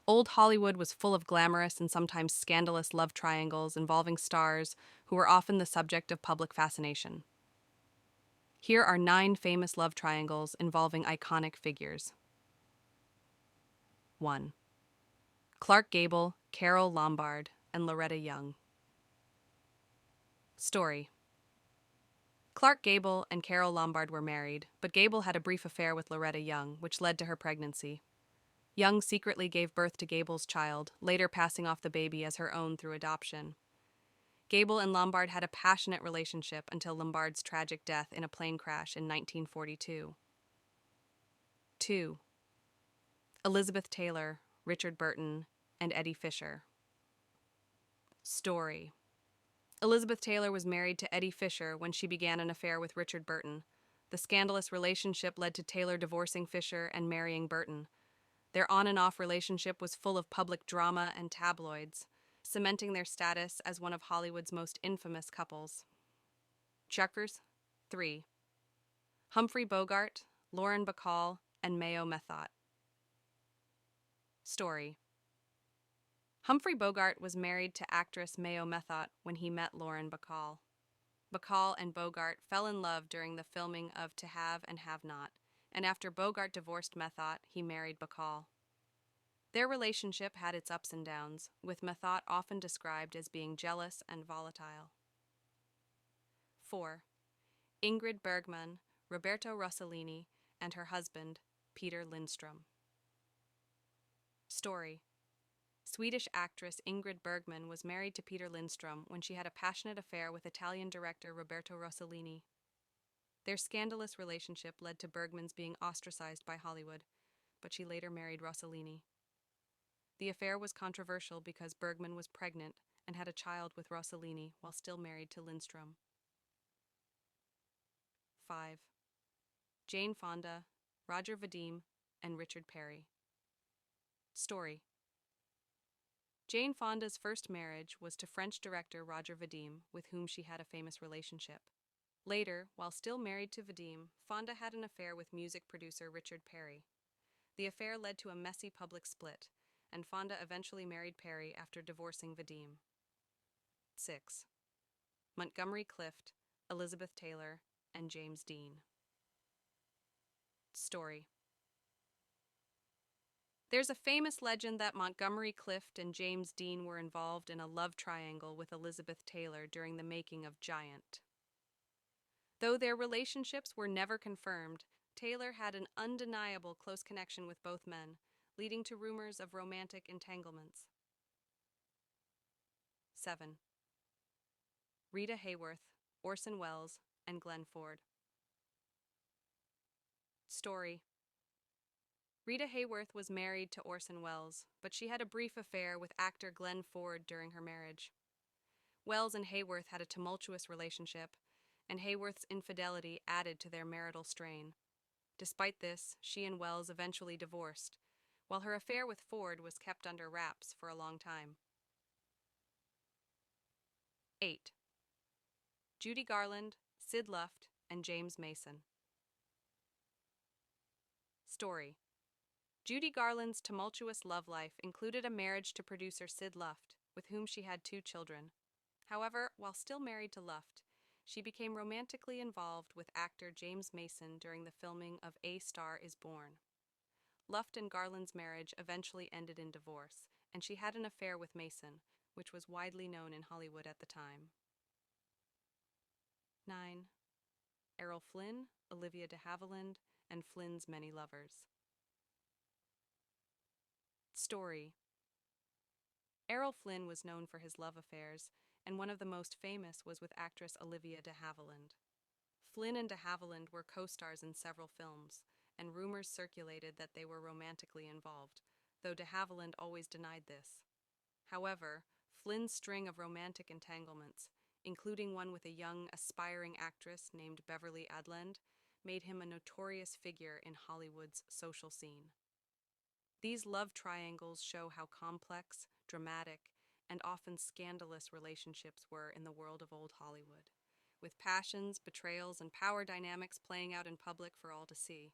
Old Hollywood was full of glamorous and sometimes scandalous love triangles involving stars who were often the subject of public fascination. Here are 9 famous love triangles involving iconic figures. 1. Clark Gable, Carole Lombard, and Loretta Young. Story: Clark Gable and Carole Lombard were married, but Gable had a brief affair with Loretta Young, which led to her pregnancy. Young secretly gave birth to Gable's child, later passing off the baby as her own through adoption. Gable and Lombard had a passionate relationship until Lombard's tragic death in a plane crash in 1942. 2. Elizabeth Taylor, Richard Burton, and Eddie Fisher. Story: Elizabeth Taylor was married to Eddie Fisher when she began an affair with Richard Burton. The scandalous relationship led to Taylor divorcing Fisher and marrying Burton. Their on and off relationship was full of public drama and tabloids, cementing their status as one of Hollywood's most infamous couples. Checkers. 3. Humphrey Bogart, Lauren Bacall, and Mayo Methot. Story: Humphrey Bogart was married to actress Mayo Methot when he met Lauren Bacall. Bacall and Bogart fell in love during the filming of To Have and Have Not, and after Bogart divorced Methot, he married Bacall. Their relationship had its ups and downs, with Methot often described as being jealous and volatile. 4. Ingrid Bergman, Roberto Rossellini, and her husband, Peter Lindstrom. Story: Swedish actress Ingrid Bergman was married to Peter Lindstrom when she had a passionate affair with Italian director Roberto Rossellini. Their scandalous relationship led to Bergman's being ostracized by Hollywood, but she later married Rossellini. The affair was controversial because Bergman was pregnant and had a child with Rossellini while still married to Lindstrom. 5. Jane Fonda, Roger Vadim, and Richard Perry. Story: Jane Fonda's first marriage was to French director Roger Vadim, with whom she had a famous relationship. Later, while still married to Vadim, Fonda had an affair with music producer Richard Perry. The affair led to a messy public split, and Fonda eventually married Perry after divorcing Vadim. 6. Montgomery Clift, Elizabeth Taylor, and James Dean. Story: There's a famous legend that Montgomery Clift and James Dean were involved in a love triangle with Elizabeth Taylor during the making of Giant. Though their relationships were never confirmed, Taylor had an undeniable close connection with both men, leading to rumors of romantic entanglements. 7. Rita Hayworth, Orson Welles, and Glenn Ford. Story: Rita Hayworth was married to Orson Welles, but she had a brief affair with actor Glenn Ford during her marriage. Welles and Hayworth had a tumultuous relationship, and Hayworth's infidelity added to their marital strain. Despite this, she and Welles eventually divorced, while her affair with Ford was kept under wraps for a long time. 8. Judy Garland, Sid Luft, and James Mason. Story: Judy Garland's tumultuous love life included a marriage to producer Sid Luft, with whom she had 2 children. However, while still married to Luft, she became romantically involved with actor James Mason during the filming of A Star is Born. Luft and Garland's marriage eventually ended in divorce, and she had an affair with Mason, which was widely known in Hollywood at the time. 9. Errol Flynn, Olivia de Havilland, and Flynn's many lovers. Story: Errol Flynn was known for his love affairs, and one of the most famous was with actress Olivia de Havilland. Flynn and de Havilland were co-stars in several films, and rumors circulated that they were romantically involved, though de Havilland always denied this. However, Flynn's string of romantic entanglements, including one with a young, aspiring actress named Beverly Adland, made him a notorious figure in Hollywood's social scene. These love triangles show how complex, dramatic, and often scandalous relationships were in the world of old Hollywood, with passions, betrayals, and power dynamics playing out in public for all to see.